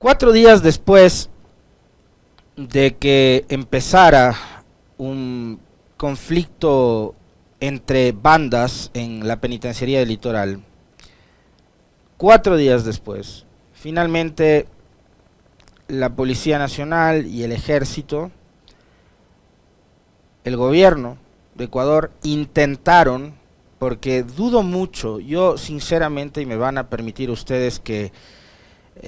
4 días después de que empezara un conflicto entre bandas en la penitenciaría del Litoral, 4 días después, finalmente la Policía Nacional y el Ejército, el gobierno de Ecuador, intentaron, porque dudo mucho, yo sinceramente, y me van a permitir ustedes que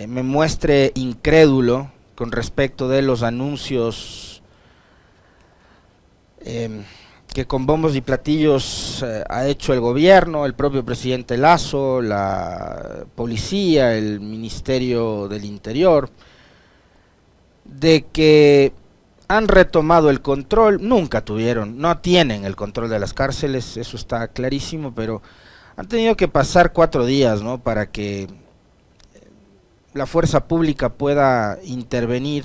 me muestre incrédulo con respecto de los anuncios que con bombos y platillos ha hecho el gobierno, el propio presidente Lasso, la policía, el Ministerio del Interior, de que han retomado el control. Nunca tuvieron, no tienen el control de las cárceles, eso está clarísimo, pero han tenido que pasar 4 días, ¿no?, para que la fuerza pública pueda intervenir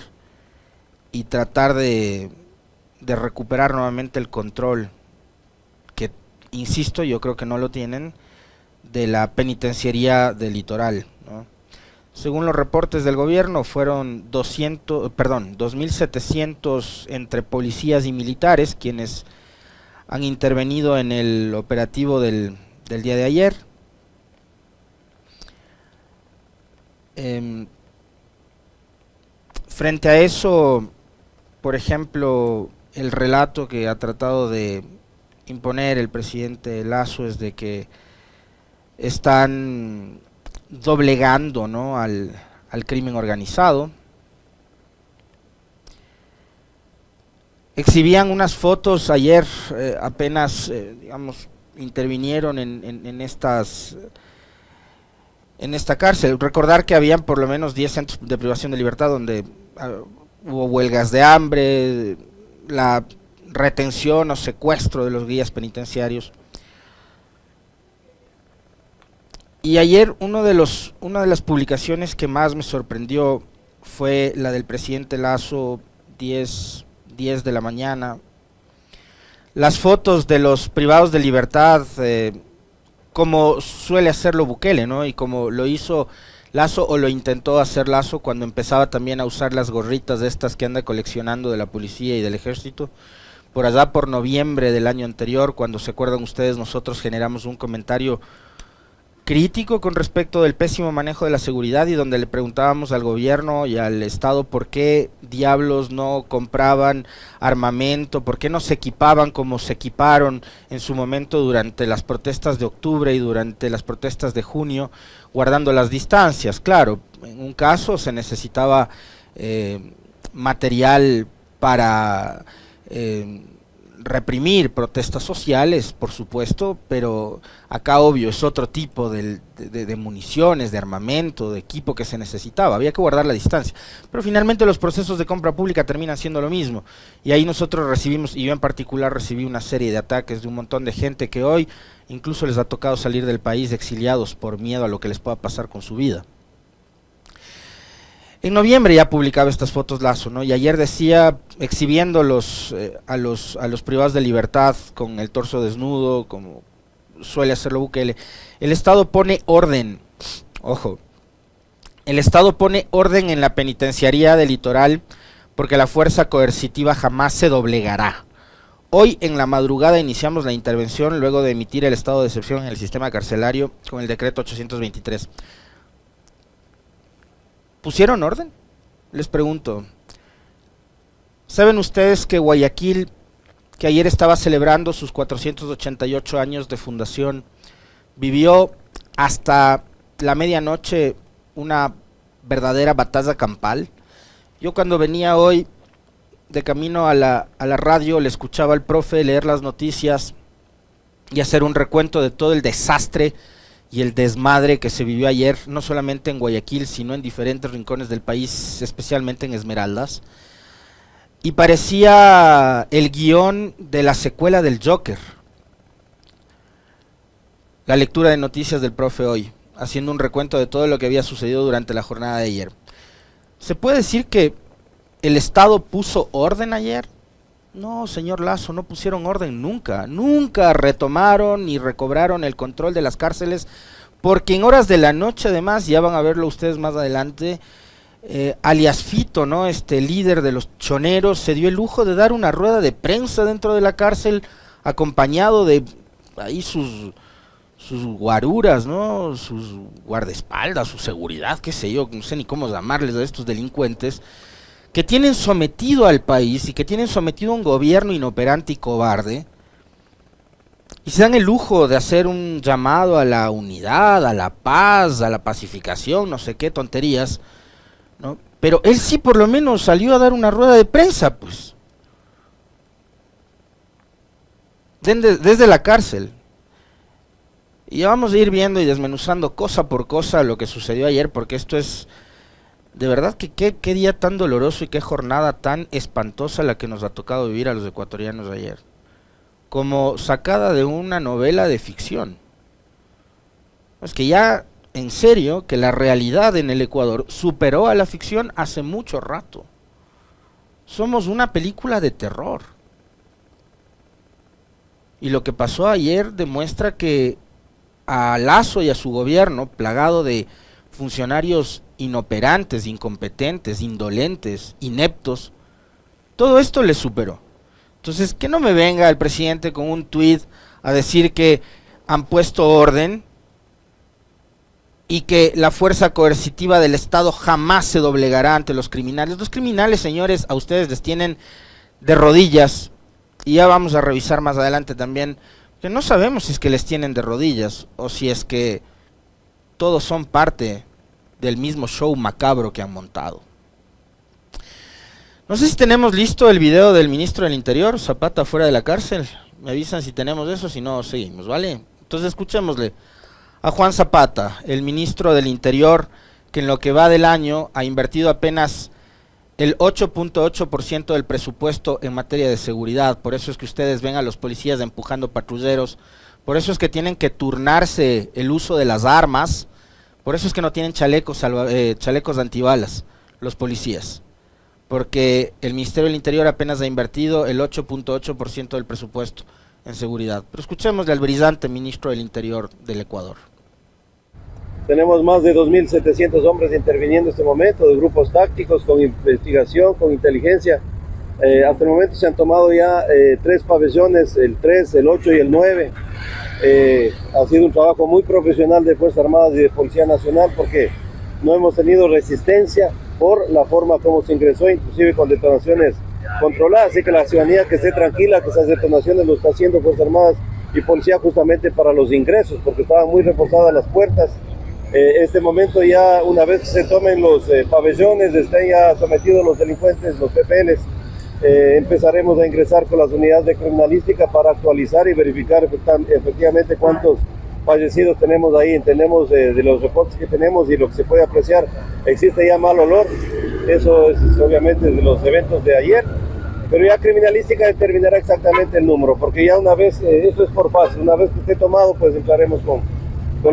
y tratar de recuperar nuevamente el control, que, insisto, yo creo que no lo tienen, de la penitenciaría del Litoral, ¿no? Según los reportes del gobierno, fueron 2.700 entre policías y militares quienes han intervenido en el operativo del día de ayer. Frente a eso, por ejemplo, el relato que ha tratado de imponer el presidente Lasso es de que están doblegando, ¿no?, al crimen organizado. Exhibían unas fotos ayer, apenas digamos intervinieron en esta cárcel. Recordar que habían por lo menos 10 centros de privación de libertad donde hubo huelgas de hambre, la retención o secuestro de los guías penitenciarios. Y ayer una de las publicaciones que más me sorprendió fue la del presidente Lasso, 10 de la mañana. Las fotos de los privados de libertad, como suele hacerlo Bukele, ¿no?, y como lo hizo Lasso, o lo intentó hacer Lasso cuando empezaba también a usar las gorritas de estas que anda coleccionando de la policía y del ejército. Por allá por noviembre del año anterior, cuando se acuerdan ustedes, nosotros generamos un comentario crítico con respecto del pésimo manejo de la seguridad, y donde le preguntábamos al gobierno y al Estado por qué diablos no compraban armamento, por qué no se equipaban como se equiparon en su momento durante las protestas de octubre y durante las protestas de junio, guardando las distancias. Claro, en un caso se necesitaba material para reprimir protestas sociales, por supuesto, pero acá obvio es otro tipo de municiones, de armamento, de equipo que se necesitaba, había que guardar la distancia, pero finalmente los procesos de compra pública terminan siendo lo mismo, y ahí nosotros recibimos, y yo en particular recibí una serie de ataques de un montón de gente que hoy incluso les ha tocado salir del país exiliados por miedo a lo que les pueda pasar con su vida. En noviembre ya publicaba estas fotos Lasso, ¿no?, y ayer decía, exhibiendo a los privados de libertad con el torso desnudo, como suele hacerlo Bukele, el Estado pone orden, ojo, el Estado pone orden en la penitenciaría del Litoral porque la fuerza coercitiva jamás se doblegará. Hoy en la madrugada iniciamos la intervención luego de emitir el estado de excepción en el sistema carcelario con el decreto 823. ¿Pusieron orden? Les pregunto. ¿Saben ustedes que Guayaquil, que ayer estaba celebrando sus 488 años de fundación, vivió hasta la medianoche una verdadera batalla campal? Yo cuando venía hoy de camino a la radio le escuchaba al profe leer las noticias y hacer un recuento de todo el desastre y el desmadre que se vivió ayer, no solamente en Guayaquil, sino en diferentes rincones del país, especialmente en Esmeraldas. Y parecía el guión de la secuela del Joker. La lectura de noticias del profe hoy, haciendo un recuento de todo lo que había sucedido durante la jornada de ayer. ¿Se puede decir que el Estado puso orden ayer? No, señor Lasso, no pusieron orden nunca. Nunca retomaron ni recobraron el control de las cárceles, porque en horas de la noche, además, ya van a verlo ustedes más adelante, alias Fito, ¿no? Este líder de los choneros, se dio el lujo de dar una rueda de prensa dentro de la cárcel, acompañado de ahí sus guaruras, ¿no? Sus guardaespaldas, su seguridad, qué sé yo, no sé ni cómo llamarles a estos delincuentes, que tienen sometido al país y que tienen sometido a un gobierno inoperante y cobarde, y se dan el lujo de hacer un llamado a la unidad, a la paz, a la pacificación, no sé qué tonterías, ¿no? Pero él sí por lo menos salió a dar una rueda de prensa, pues, desde la cárcel. Y ya vamos a ir viendo y desmenuzando cosa por cosa lo que sucedió ayer, porque esto es, de verdad que qué día tan doloroso y qué jornada tan espantosa la que nos ha tocado vivir a los ecuatorianos ayer. Como sacada de una novela de ficción. Es que ya, en serio, que la realidad en el Ecuador superó a la ficción hace mucho rato. Somos una película de terror. Y lo que pasó ayer demuestra que a Lasso y a su gobierno, plagado de funcionarios inoperantes, incompetentes, indolentes, ineptos, todo esto les superó. Entonces, que no me venga el presidente con un tuit a decir que han puesto orden y que la fuerza coercitiva del Estado jamás se doblegará ante los criminales. Los criminales, señores, a ustedes les tienen de rodillas, y ya vamos a revisar más adelante también, que no sabemos si es que les tienen de rodillas o si es que todos son parte del mismo show macabro que han montado. No sé si tenemos listo el video del ministro del Interior, Zapata fuera de la cárcel. Me avisan si tenemos eso, si no, seguimos, ¿vale? Entonces escuchémosle a Juan Zapata, el ministro del Interior, que en lo que va del año ha invertido apenas el 8.8% del presupuesto en materia de seguridad. Por eso es que ustedes ven a los policías empujando patrulleros, por eso es que tienen que turnarse el uso de las armas, por eso es que no tienen chalecos antibalas los policías, porque el Ministerio del Interior apenas ha invertido el 8.8% del presupuesto en seguridad. Pero escuchémosle al brillante ministro del Interior del Ecuador. Tenemos más de 2.700 hombres interviniendo en este momento, de grupos tácticos, con investigación, con inteligencia. Hasta el momento se han tomado ya 3 pabellones, el 3, el 8 y el 9. Ha sido un trabajo muy profesional de Fuerzas Armadas y de Policía Nacional, porque no hemos tenido resistencia por la forma como se ingresó, inclusive con detonaciones controladas. Así que la ciudadanía que esté tranquila, que esas detonaciones lo está haciendo Fuerzas Armadas y Policía justamente para los ingresos, porque estaban muy reforzadas las puertas. Este momento ya, una vez que se tomen los pabellones, estén ya sometidos los delincuentes, los PPLs, empezaremos a ingresar con las unidades de criminalística para actualizar y verificar efectivamente cuántos fallecidos tenemos ahí. Entendemos de los reportes que tenemos y lo que se puede apreciar, existe ya mal olor. Eso es obviamente de los eventos de ayer, pero ya criminalística determinará exactamente el número, porque ya una vez, esto es por fase, una vez que esté tomado, pues entraremos con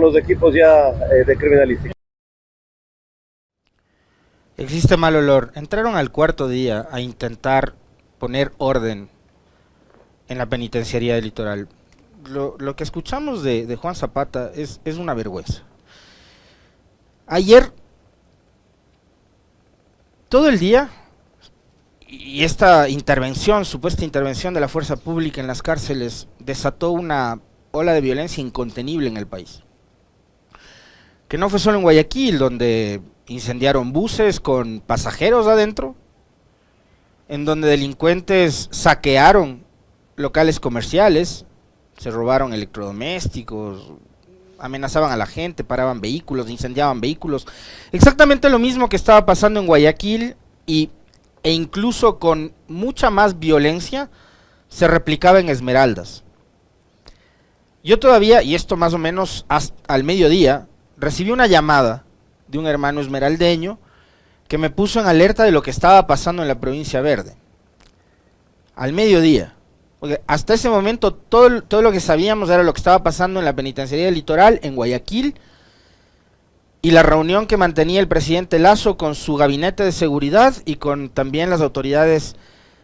los equipos ya de criminalística. Existe mal olor. Entraron al cuarto día a intentar poner orden en la penitenciaría del Litoral. Lo que escuchamos de Juan Zapata es una vergüenza. Ayer, todo el día, y esta intervención, supuesta intervención de la fuerza pública en las cárceles, desató una ola de violencia incontenible en el país. Que no fue solo en Guayaquil, donde incendiaron buses con pasajeros adentro, en donde delincuentes saquearon locales comerciales, se robaron electrodomésticos, amenazaban a la gente, paraban vehículos, incendiaban vehículos. Exactamente lo mismo que estaba pasando en Guayaquil e incluso con mucha más violencia se replicaba en Esmeraldas. Yo todavía, y esto más o menos hasta al mediodía, recibí una llamada de un hermano esmeraldeño que me puso en alerta de lo que estaba pasando en la provincia Verde. Al mediodía. Porque hasta ese momento todo lo que sabíamos era lo que estaba pasando en la penitenciaría del Litoral, en Guayaquil, y la reunión que mantenía el presidente Lasso con su gabinete de seguridad y con también las autoridades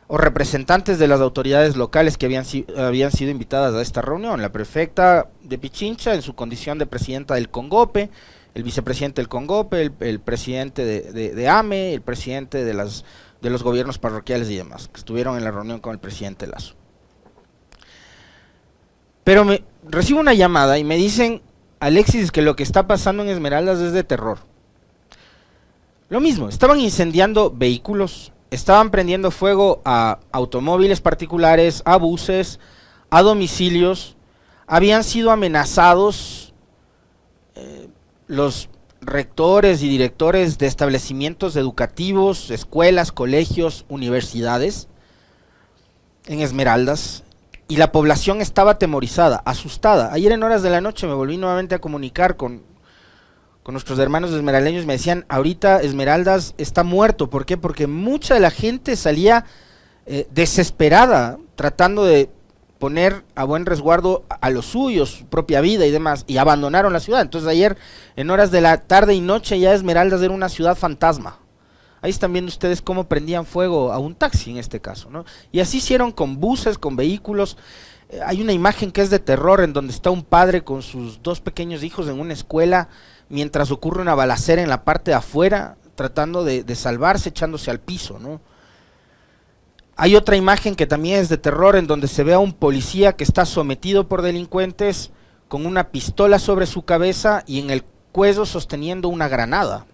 o representantes de las autoridades locales que habían sido invitadas a esta reunión. La prefecta de Pichincha en su condición de presidenta del CONGOPE, el vicepresidente del CONGOPE, el presidente de AME, el presidente de los gobiernos parroquiales y demás, que estuvieron en la reunión con el presidente Lasso. Pero recibo una llamada y me dicen, Alexis, que lo que está pasando en Esmeraldas es de terror. Lo mismo, estaban incendiando vehículos, estaban prendiendo fuego a automóviles particulares, a buses, a domicilios, habían sido amenazados los rectores y directores de establecimientos educativos, escuelas, colegios, universidades en Esmeraldas, y la población estaba atemorizada, asustada. Ayer en horas de la noche me volví nuevamente a comunicar con nuestros hermanos esmeraldeños y me decían, ahorita Esmeraldas está muerto. ¿Por qué? Porque mucha de la gente salía desesperada, tratando de poner a buen resguardo a los suyos, su propia vida y demás, y abandonaron la ciudad. Entonces ayer en horas de la tarde y noche ya Esmeraldas era una ciudad fantasma. Ahí están viendo ustedes cómo prendían fuego a un taxi en este caso, ¿no? Y así hicieron con buses, con vehículos. Hay una imagen que es de terror en donde está un padre con sus 2 pequeños hijos en una escuela mientras ocurre una balacera en la parte de afuera, tratando de salvarse, echándose al piso, ¿no? Hay otra imagen que también es de terror en donde se ve a un policía que está sometido por delincuentes con una pistola sobre su cabeza y en el cuello sosteniendo una granada.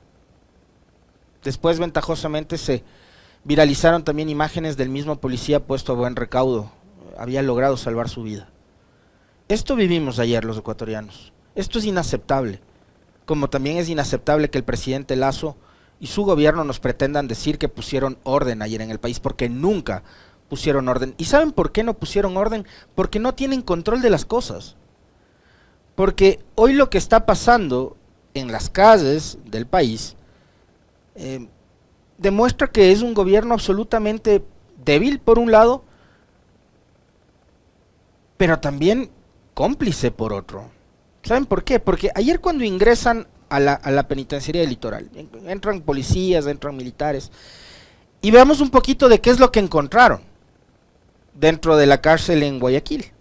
Después ventajosamente se viralizaron también imágenes del mismo policía puesto a buen recaudo. Había logrado salvar su vida. Esto vivimos ayer los ecuatorianos. Esto es inaceptable. Como también es inaceptable que el presidente Lasso y su gobierno nos pretendan decir que pusieron orden ayer en el país, porque nunca pusieron orden. ¿Y saben por qué no pusieron orden? Porque no tienen control de las cosas. Porque hoy lo que está pasando en las calles del país demuestra que es un gobierno absolutamente débil por un lado, pero también cómplice por otro. ¿Saben por qué? Porque ayer cuando ingresan a la penitenciaría del Litoral, entran policías, entran militares, y veamos un poquito de qué es lo que encontraron dentro de la cárcel en Guayaquil,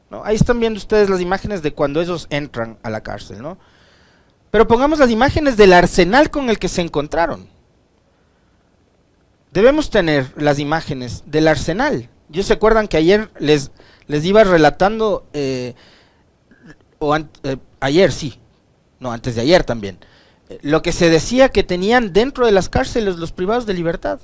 ¿no? Ahí están viendo ustedes las imágenes de cuando ellos entran a la cárcel, ¿no? Pero pongamos las imágenes del arsenal con el que se encontraron. Debemos tener las imágenes del arsenal. ¿Ellos se acuerdan que ayer les iba relatando, ayer sí, no, antes de ayer también, lo que se decía que tenían dentro de las cárceles los privados de libertad?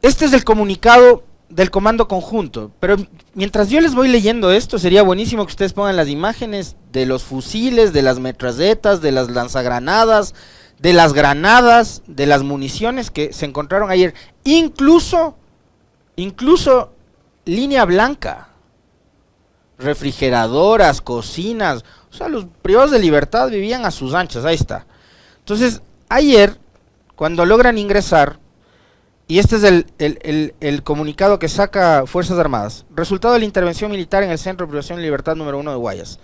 Este es el comunicado del Comando Conjunto, pero mientras yo les voy leyendo esto, sería buenísimo que ustedes pongan las imágenes de los fusiles, de las metralletas, de las lanzagranadas, de las granadas, de las municiones que se encontraron ayer, incluso línea blanca, refrigeradoras, cocinas. O sea, los privados de libertad vivían a sus anchas, ahí está. Entonces, ayer, cuando logran ingresar, y este es el comunicado que saca Fuerzas Armadas, resultado de la intervención militar en el Centro de Privación de Libertad número 1 de Guayas.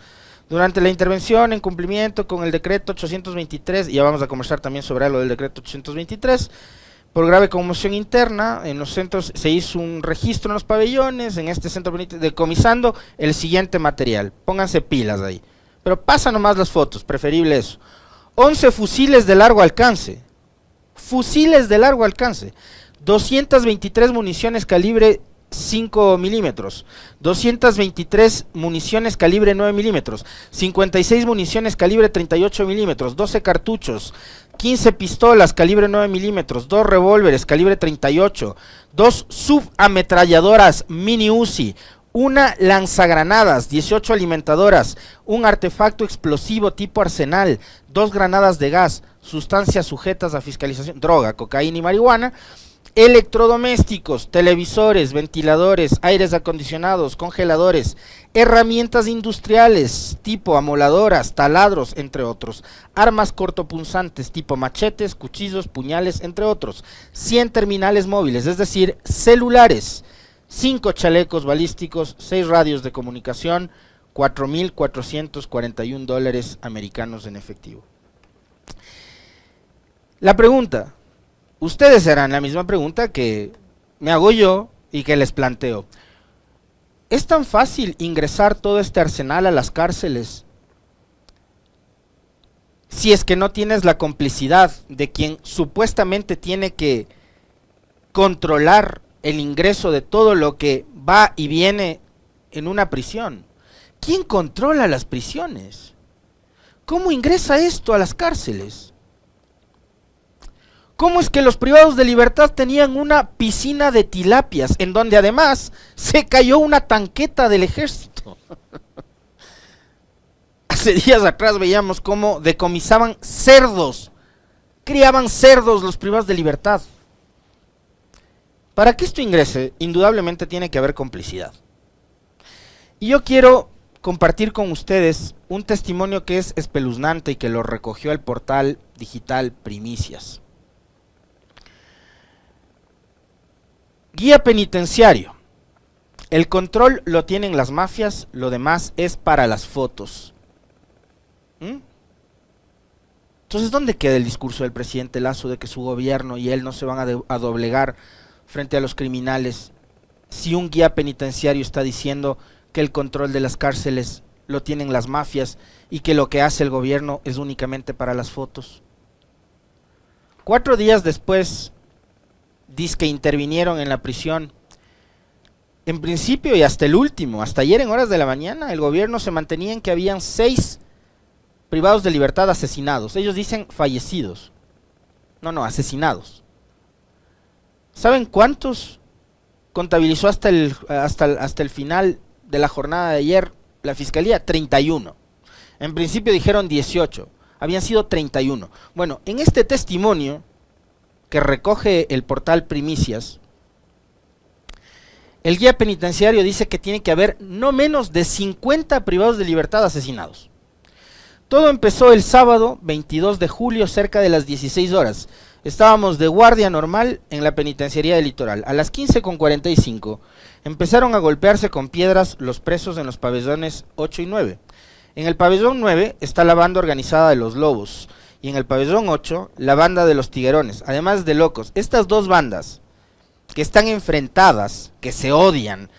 Durante la intervención, en cumplimiento con el decreto 823, y ya vamos a conversar también sobre lo del decreto 823, por grave conmoción interna, en los centros se hizo un registro en los pabellones, en este centro decomisando el siguiente material. Pónganse pilas ahí. Pero pasa nomás las fotos, preferible eso. 11 fusiles de largo alcance. Fusiles de largo alcance. 223 municiones calibre 5 milímetros, 223 municiones calibre 9 milímetros, 56 municiones calibre 38 milímetros, 12 cartuchos, 15 pistolas calibre 9 milímetros, 2 revólveres calibre 38, 2 subametralladoras mini Uzi, una lanzagranadas, 18 alimentadoras, un artefacto explosivo tipo arsenal, 2 granadas de gas, sustancias sujetas a fiscalización, droga, cocaína y marihuana, electrodomésticos, televisores, ventiladores, aires acondicionados, congeladores, herramientas industriales tipo amoladoras, taladros, entre otros, armas cortopunzantes tipo machetes, cuchillos, puñales, entre otros, 100 terminales móviles, es decir, celulares, 5 chalecos balísticos, 6 radios de comunicación, $4,441 americanos en efectivo. La pregunta, ustedes harán la misma pregunta que me hago yo y que les planteo. ¿Es tan fácil ingresar todo este arsenal a las cárceles si es que no tienes la complicidad de quien supuestamente tiene que controlar el ingreso de todo lo que va y viene en una prisión? ¿Quién controla las prisiones? ¿Cómo ingresa esto a las cárceles? ¿Cómo es que los privados de libertad tenían una piscina de tilapias en donde además se cayó una tanqueta del ejército? Hace días atrás veíamos cómo decomisaban cerdos, criaban cerdos los privados de libertad. Para que esto ingrese, indudablemente tiene que haber complicidad. Y yo quiero compartir con ustedes un testimonio que es espeluznante y que lo recogió el portal digital Primicias. Guía penitenciario. El control lo tienen las mafias, lo demás es para las fotos. Entonces, ¿dónde queda el discurso del presidente Lasso de que su gobierno y él no se van a doblegar frente a los criminales, si un guía penitenciario está diciendo que el control de las cárceles lo tienen las mafias y que lo que hace el gobierno es únicamente para las fotos? 4 días después, dice que intervinieron en la prisión. En principio y hasta el último, hasta ayer en horas de la mañana, el gobierno se mantenía en que habían 6 privados de libertad asesinados. Ellos dicen fallecidos. No, asesinados. ¿Saben cuántos contabilizó hasta el final de la jornada de ayer la fiscalía? 31. En principio dijeron 18. Habían sido 31. Bueno, en este testimonio que recoge el portal Primicias, el guía penitenciario dice que tiene que haber no menos de 50 privados de libertad asesinados. Todo empezó el sábado 22 de julio cerca de las 16 horas. Estábamos de guardia normal en la penitenciaría del Litoral. A las 15:45 empezaron a golpearse con piedras los presos en los pabellones 8 y 9. En el pabellón 9 está la banda organizada de los Lobos y en el pabellón 8 la banda de los Tiguerones, además de Locos. Estas dos bandas que están enfrentadas, que se odian,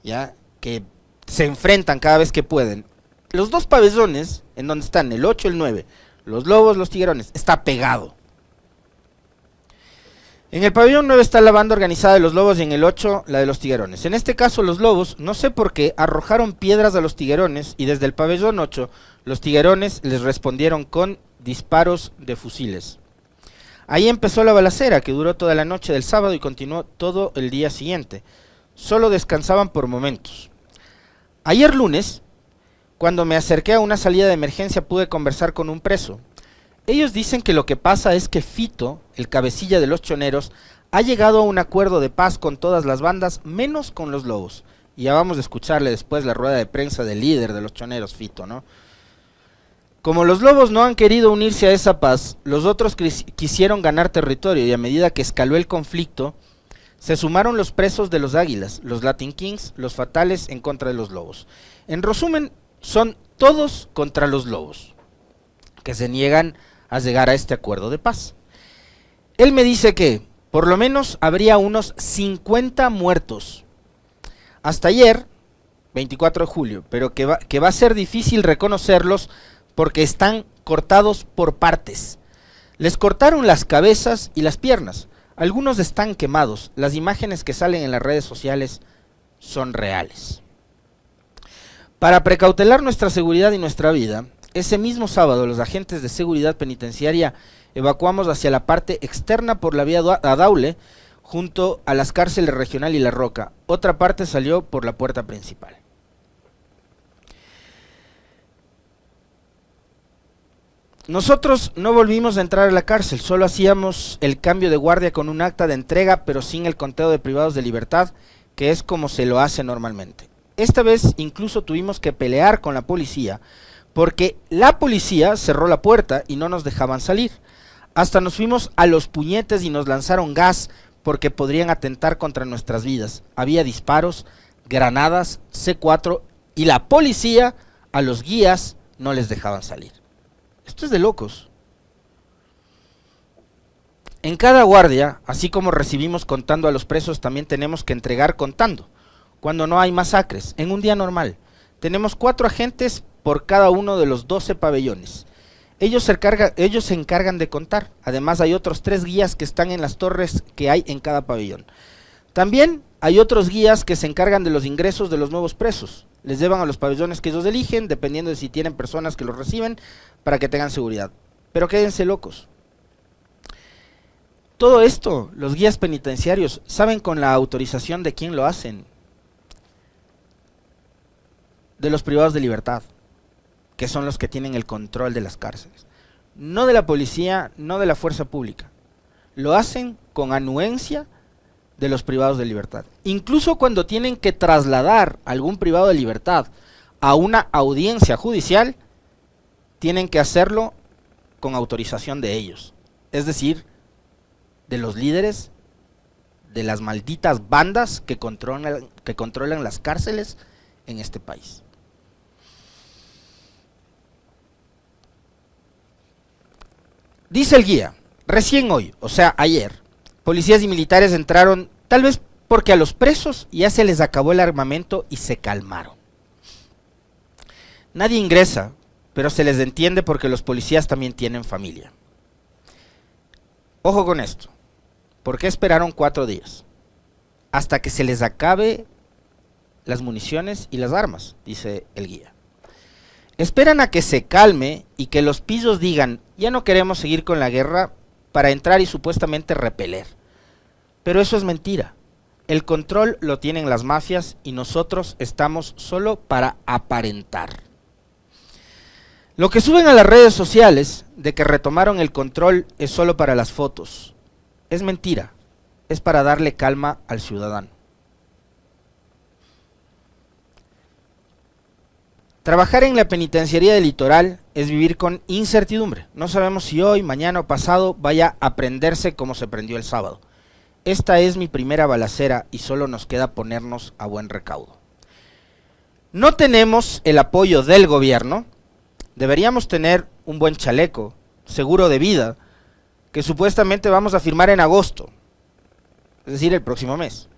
ya, que se enfrentan cada vez que pueden. Los dos pabellones, en donde están el 8 y el 9, los Lobos, los Tiguerones, está pegado. En el pabellón 9 está la banda organizada de los Lobos y en el 8 la de los Tiguerones. En este caso los Lobos, no sé por qué, arrojaron piedras a los Tiguerones y desde el pabellón 8 los Tiguerones les respondieron con disparos de fusiles. Ahí empezó la balacera que duró toda la noche del sábado y continuó todo el día siguiente. Solo descansaban por momentos. Ayer lunes, cuando me acerqué a una salida de emergencia, pude conversar con un preso. Ellos dicen que lo que pasa es que Fito, el cabecilla de los choneros, ha llegado a un acuerdo de paz con todas las bandas, menos con los Lobos. Y ya vamos a escucharle después la rueda de prensa del líder de los choneros, Fito, ¿no? Como los Lobos no han querido unirse a esa paz, los otros quisieron ganar territorio y a medida que escaló el conflicto, se sumaron los presos de los Águilas, los Latin Kings, los Fatales en contra de los Lobos. En resumen, son todos contra los Lobos, que se niegan a llegar a este acuerdo de paz. Él me dice que por lo menos habría unos 50 muertos hasta ayer, 24 de julio, pero que va a ser difícil reconocerlos porque están cortados por partes. Les cortaron las cabezas y las piernas. Algunos están quemados. Las imágenes que salen en las redes sociales son reales. Para precautelar nuestra seguridad y nuestra vida, ese mismo sábado los agentes de seguridad penitenciaria evacuamos hacia la parte externa por la vía Daule, junto a las cárceles Regional y La Roca. Otra parte salió por la puerta principal. Nosotros no volvimos a entrar a la cárcel, solo hacíamos el cambio de guardia con un acta de entrega, pero sin el conteo de privados de libertad, que es como se lo hace normalmente. Esta vez incluso tuvimos que pelear con la policía, porque la policía cerró la puerta y no nos dejaban salir. Hasta nos fuimos a los puñetes y nos lanzaron gas porque podrían atentar contra nuestras vidas. Había disparos, granadas, C4 y la policía a los guías no les dejaban salir. Esto es de locos. En cada guardia, así como recibimos contando a los presos, también tenemos que entregar contando, cuando no hay masacres, en un día normal. Tenemos 4 agentes por cada uno de los 12 pabellones. ellos se encargan de contar. Además hay otros 3 guías que están en las torres que hay en cada pabellón. También hay otros guías que se encargan de los ingresos de los nuevos presos. Les llevan a los pabellones que ellos eligen, dependiendo de si tienen personas que los reciben, para que tengan seguridad. Pero quédense locos. Todo esto, los guías penitenciarios, ¿saben con la autorización de quién lo hacen? De los privados de libertad, que son los que tienen el control de las cárceles. No de la policía, no de la fuerza pública. Lo hacen con anuencia de los privados de libertad. Incluso cuando tienen que trasladar a algún privado de libertad a una audiencia judicial, tienen que hacerlo con autorización de ellos. Es decir, de los líderes de las malditas bandas que controlan las cárceles en este país. Dice el guía, recién hoy, o sea ayer, policías y militares entraron, tal vez porque a los presos ya se les acabó el armamento y se calmaron. Nadie ingresa, pero se les entiende porque los policías también tienen familia. Ojo con esto, ¿por qué esperaron 4 días? Hasta que se les acabe las municiones y las armas, dice el guía. Esperan a que se calme y que los pillos digan, ya no queremos seguir con la guerra, para entrar y supuestamente repeler. Pero eso es mentira. El control lo tienen las mafias y nosotros estamos solo para aparentar. Lo que suben a las redes sociales de que retomaron el control es solo para las fotos. Es mentira. Es para darle calma al ciudadano. Trabajar en la penitenciaría del Litoral es vivir con incertidumbre. No sabemos si hoy, mañana o pasado vaya a prenderse como se prendió el sábado. Esta es mi primera balacera y solo nos queda ponernos a buen recaudo. No tenemos el apoyo del gobierno. Deberíamos tener un buen chaleco, seguro de vida, que supuestamente vamos a firmar en agosto, es decir, el próximo mes.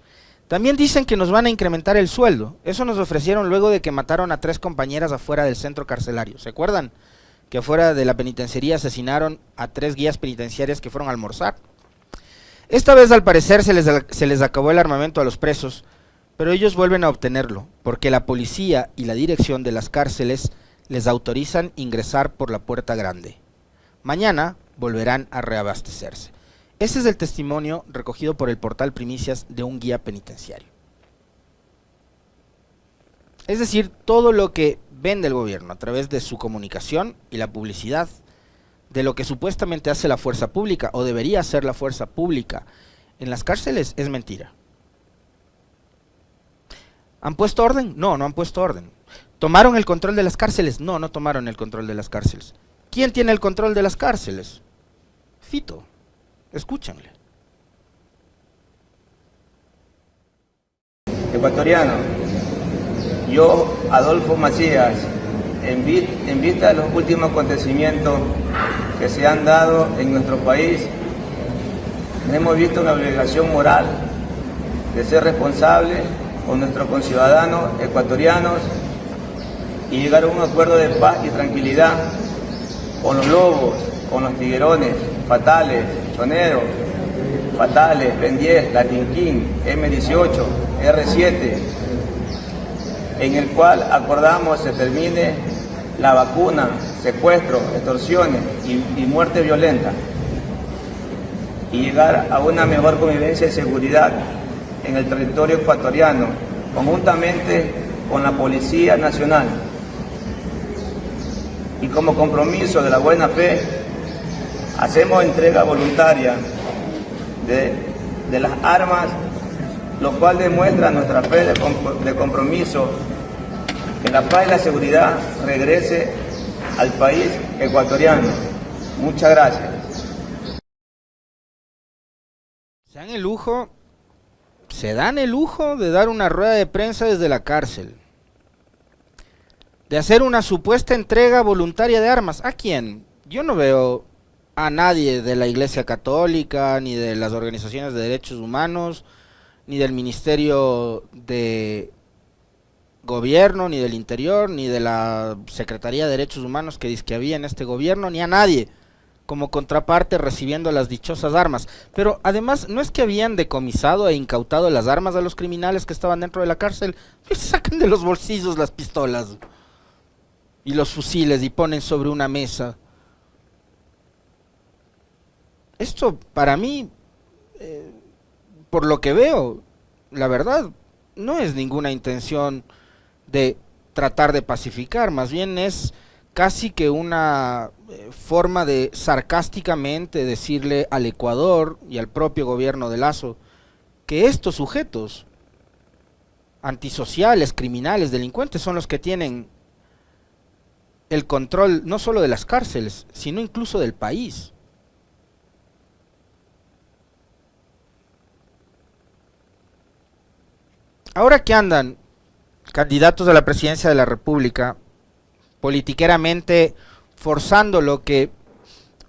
También dicen que nos van a incrementar el sueldo. Eso nos ofrecieron luego de que mataron a 3 compañeras afuera del centro carcelario. ¿Se acuerdan? Que afuera de la penitenciaría asesinaron a 3 guías penitenciarias que fueron a almorzar. Esta vez al parecer se les acabó el armamento a los presos, pero ellos vuelven a obtenerlo, porque la policía y la dirección de las cárceles les autorizan ingresar por la puerta grande. Mañana volverán a reabastecerse. Ese es el testimonio recogido por el portal Primicias de un guía penitenciario. Es decir, todo lo que vende el gobierno a través de su comunicación y la publicidad de lo que supuestamente hace la fuerza pública o debería hacer la fuerza pública en las cárceles es mentira. ¿Han puesto orden? No, no han puesto orden. ¿Tomaron el control de las cárceles? No, no tomaron el control de las cárceles. ¿Quién tiene el control de las cárceles? Fito. Escúchanle. Ecuatoriano, yo, Adolfo Macías, en vista de los últimos acontecimientos que se han dado en nuestro país, hemos visto una obligación moral de ser responsables con nuestros conciudadanos ecuatorianos y llegar a un acuerdo de paz y tranquilidad con los lobos, con los tiguerones, Fatales, Choneros, Fatales, Ben 10, Latinquín, M18, R7, en el cual acordamos se termine la vacuna, secuestro, extorsiones y muerte violenta, y llegar a una mejor convivencia y seguridad en el territorio ecuatoriano, conjuntamente con la Policía Nacional. Y como compromiso de la buena fe, hacemos entrega voluntaria de las armas, lo cual demuestra nuestra fe de compromiso que la paz y la seguridad regrese al país ecuatoriano. Muchas gracias. Se dan el lujo de dar una rueda de prensa desde la cárcel, de hacer una supuesta entrega voluntaria de armas. ¿A quién? Yo no veo a nadie de la Iglesia Católica, ni de las organizaciones de derechos humanos, ni del Ministerio de gobierno, ni del Interior, ni de la Secretaría de Derechos Humanos que dice que había en este gobierno, ni a nadie como contraparte recibiendo las dichosas armas. Pero además no es que habían decomisado e incautado las armas a los criminales que estaban dentro de la cárcel, pues sacan de los bolsillos las pistolas y los fusiles y ponen sobre una mesa. Esto para mí, por lo que veo, la verdad, no es ninguna intención de tratar de pacificar, más bien es casi que una forma de sarcásticamente decirle al Ecuador y al propio gobierno de Lasso que estos sujetos antisociales, criminales, delincuentes son los que tienen el control no solo de las cárceles, sino incluso del país. Ahora que andan candidatos a la presidencia de la República, politiqueramente forzando lo que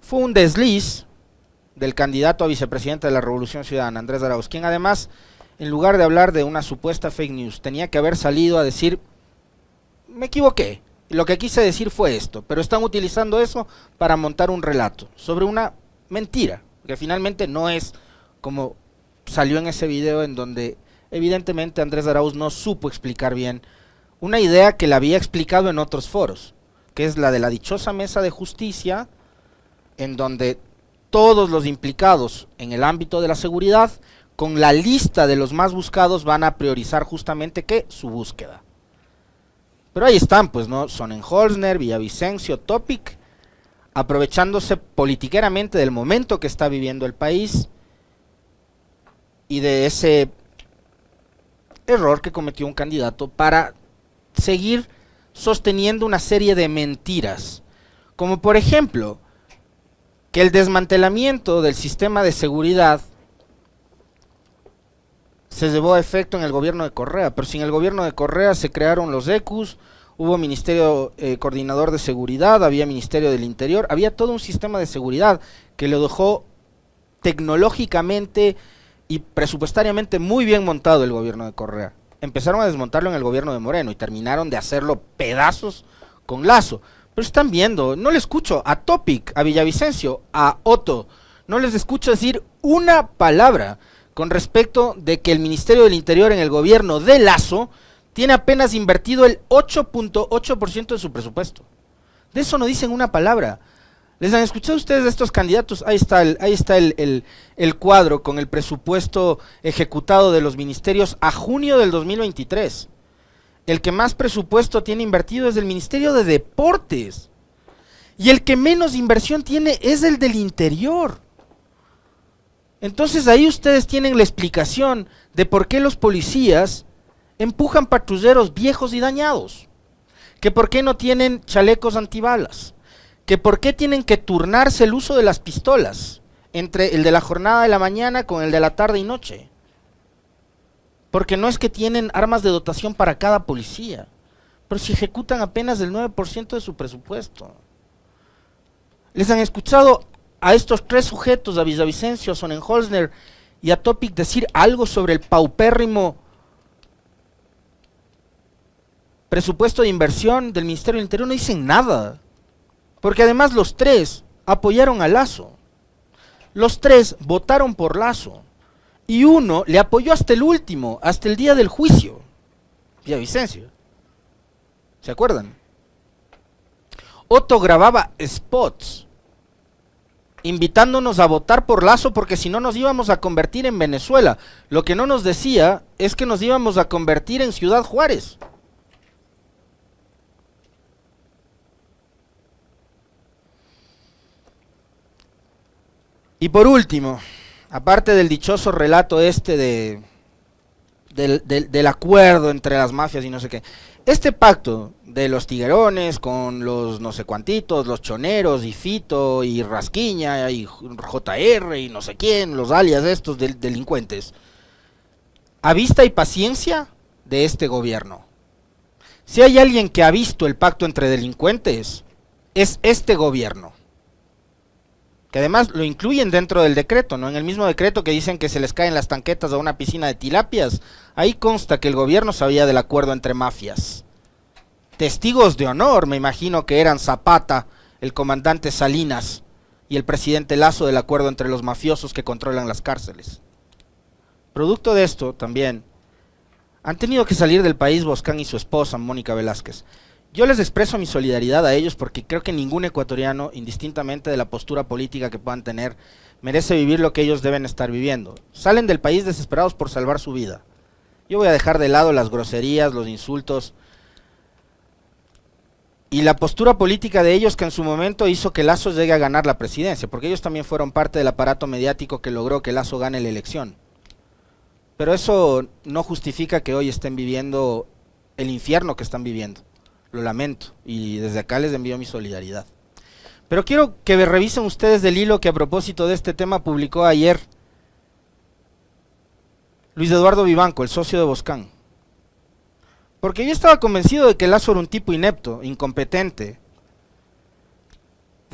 fue un desliz del candidato a vicepresidente de la Revolución Ciudadana, Andrés Arauz, quien además, en lugar de hablar de una supuesta fake news, tenía que haber salido a decir, me equivoqué, lo que quise decir fue esto, pero están utilizando eso para montar un relato sobre una mentira, que finalmente no es como salió en ese video en donde evidentemente Andrés Arauz no supo explicar bien una idea que le había explicado en otros foros, que es la de la dichosa mesa de justicia, en donde todos los implicados en el ámbito de la seguridad, con la lista de los más buscados, van a priorizar justamente ¿qué? Su búsqueda. Pero ahí están, pues, ¿no? Sonnenholzner, Villavicencio, Topic, aprovechándose politiqueramente del momento que está viviendo el país y de ese error que cometió un candidato para seguir sosteniendo una serie de mentiras, como por ejemplo que el desmantelamiento del sistema de seguridad se llevó a efecto en el gobierno de Correa, pero sin el gobierno de Correa se crearon los ECUs, hubo Ministerio Coordinador de Seguridad, había Ministerio del Interior, había todo un sistema de seguridad que lo dejó tecnológicamente y presupuestariamente muy bien montado el gobierno de Correa. Empezaron a desmontarlo en el gobierno de Moreno y terminaron de hacerlo pedazos con Lasso. Pero están viendo, no le escucho a Topic, a Villavicencio, a Otto, no les escucho decir una palabra con respecto de que el Ministerio del Interior en el gobierno de Lasso tiene apenas invertido el 8.8% de su presupuesto. De eso no dicen una palabra. ¿Les han escuchado ustedes de estos candidatos? Ahí está el cuadro con el presupuesto ejecutado de los ministerios a junio del 2023. El que más presupuesto tiene invertido es el Ministerio de Deportes. Y el que menos inversión tiene es el del Interior. Entonces ahí ustedes tienen la explicación de por qué los policías empujan patrulleros viejos y dañados. Que por qué no tienen chalecos antibalas. Que por qué tienen que turnarse el uso de las pistolas entre el de la jornada de la mañana con el de la tarde y noche. Porque no es que tienen armas de dotación para cada policía, pero si ejecutan apenas el 9% de su presupuesto. ¿Les han escuchado a estos tres sujetos, a Villavicencio, a Sonnenholzner y a Topic, decir algo sobre el paupérrimo presupuesto de inversión del Ministerio del Interior? No dicen nada. Porque además los tres apoyaron a Lasso. Los tres votaron por Lasso. Y uno le apoyó hasta el último, hasta el día del juicio. Villavicencio. ¿Se acuerdan? Otto grababa spots invitándonos a votar por Lasso porque si no nos íbamos a convertir en Venezuela. Lo que no nos decía es que nos íbamos a convertir en Ciudad Juárez. Y por último, aparte del dichoso relato este del acuerdo entre las mafias y no sé qué, este pacto de los tiguerones con los no sé cuantitos, los choneros y Fito y Rasquiña y JR y no sé quién, los alias de estos delincuentes, a vista y paciencia de este gobierno. Si hay alguien que ha visto el pacto entre delincuentes, es este gobierno. que además lo incluyen dentro del decreto, ¿no? En el mismo decreto que dicen que se les caen las tanquetas a una piscina de tilapias, ahí consta que el gobierno sabía del acuerdo entre mafias. Testigos de honor, me imagino que eran Zapata, el comandante Salinas y el presidente Lasso del acuerdo entre los mafiosos que controlan las cárceles. Producto de esto también, han tenido que salir del país Boscán y su esposa, Mónica Velázquez. Yo les expreso mi solidaridad a ellos porque creo que ningún ecuatoriano, indistintamente de la postura política que puedan tener, merece vivir lo que ellos deben estar viviendo. Salen del país desesperados por salvar su vida. Yo voy a dejar de lado las groserías, los insultos y la postura política de ellos que en su momento hizo que Lasso llegue a ganar la presidencia, porque ellos también fueron parte del aparato mediático que logró que Lasso gane la elección. Pero eso no justifica que hoy estén viviendo el infierno que están viviendo. Lo lamento y desde acá les envío mi solidaridad. Pero quiero que revisen ustedes del hilo que a propósito de este tema publicó ayer Luis Eduardo Vivanco, el socio de Boscán. Porque yo estaba convencido de que Lasso era un tipo inepto, incompetente,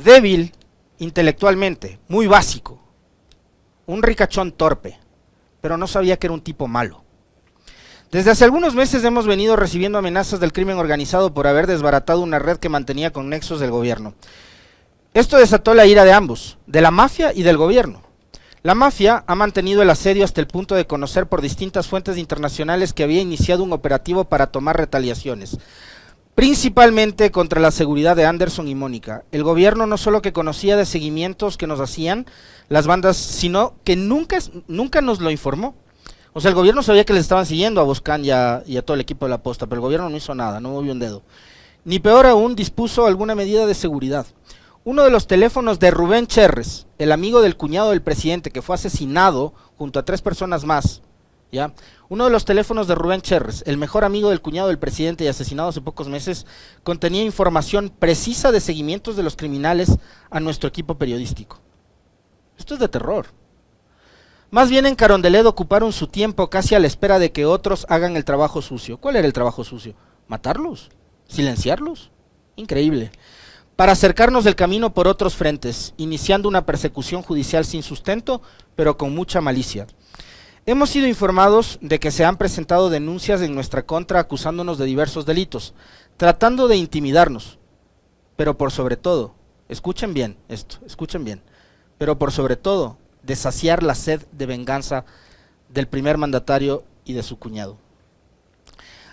débil intelectualmente, muy básico, un ricachón torpe, pero no sabía que era un tipo malo. Desde hace algunos meses hemos venido recibiendo amenazas del crimen organizado por haber desbaratado una red que mantenía con nexos del gobierno. Esto desató la ira de ambos, de la mafia y del gobierno. La mafia ha mantenido el asedio hasta el punto de conocer por distintas fuentes internacionales que había iniciado un operativo para tomar retaliaciones, principalmente contra la seguridad de Anderson y Mónica. El gobierno no solo que conocía de seguimientos que nos hacían las bandas, sino que nunca nos lo informó. O sea, el gobierno sabía que les estaban siguiendo a Boscán y a todo el equipo de la posta, pero el gobierno no hizo nada, no movió un dedo. Ni peor aún, dispuso alguna medida de seguridad. Uno de los teléfonos de Rubén Cherres, el amigo del cuñado del presidente que fue asesinado junto a 3 personas más, ¿ya? Uno de los teléfonos de Rubén Cherres, el mejor amigo del cuñado del presidente y asesinado hace pocos meses, contenía información precisa de seguimientos de los criminales a nuestro equipo periodístico. Esto es de terror. Más bien en Carondelet ocuparon su tiempo casi a la espera de que otros hagan el trabajo sucio. ¿Cuál era el trabajo sucio? ¿Matarlos? ¿Silenciarlos? Increíble. Para acercarnos del camino por otros frentes, iniciando una persecución judicial sin sustento, pero con mucha malicia. Hemos sido informados de que se han presentado denuncias en nuestra contra acusándonos de diversos delitos, tratando de intimidarnos, pero por sobre todo, escuchen bien esto, escuchen bien, pero por sobre todo, de saciar la sed de venganza del primer mandatario y de su cuñado.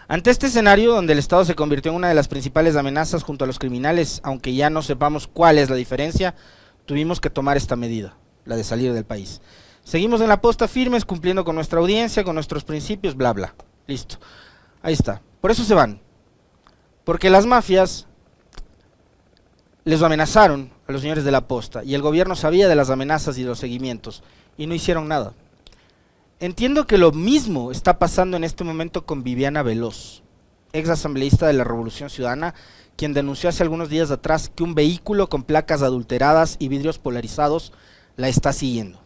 Ante este escenario, donde el Estado se convirtió en una de las principales amenazas junto a los criminales, aunque ya no sepamos cuál es la diferencia, tuvimos que tomar esta medida, la de salir del país. Seguimos en la posta firmes, cumpliendo con nuestra audiencia, con nuestros principios, bla bla. Listo. Ahí está. Por eso se van. Porque las mafias les amenazaron a los señores de la posta y el gobierno sabía de las amenazas y de los seguimientos y no hicieron nada. Entiendo que lo mismo está pasando en este momento con Viviana Veloz, ex asambleísta de la Revolución Ciudadana, quien denunció hace algunos días atrás que un vehículo con placas adulteradas y vidrios polarizados la está siguiendo.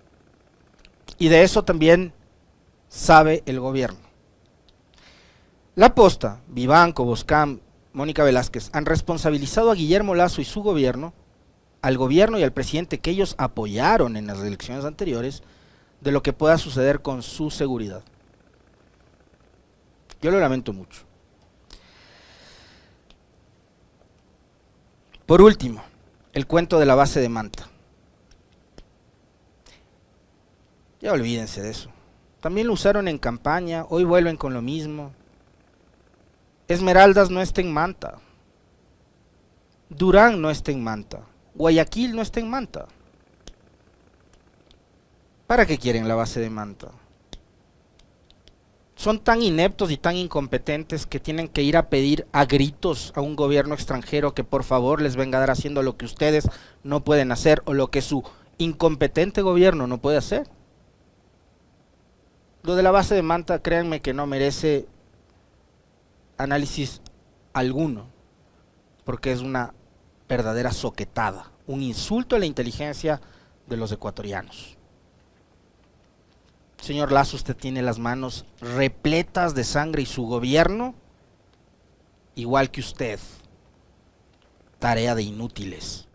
Y de eso también sabe el gobierno. La posta, Vivanco, Boscán, Mónica Velázquez han responsabilizado a Guillermo Lasso y su gobierno, al gobierno y al presidente que ellos apoyaron en las elecciones anteriores, de lo que pueda suceder con su seguridad. Yo lo lamento mucho. Por último, el cuento de la base de Manta. Ya olvídense de eso. También lo usaron en campaña, hoy vuelven con lo mismo. Esmeraldas no está en Manta. Durán no está en Manta. Guayaquil no está en Manta. ¿Para qué quieren la base de Manta? Son tan ineptos y tan incompetentes que tienen que ir a pedir a gritos a un gobierno extranjero que por favor les venga a dar haciendo lo que ustedes no pueden hacer o lo que su incompetente gobierno no puede hacer. Lo de la base de Manta, créanme que no merece análisis alguno, porque es una verdadera soquetada, un insulto a la inteligencia de los ecuatorianos. Señor Lasso, usted tiene las manos repletas de sangre y su gobierno, igual que usted, tarea de inútiles.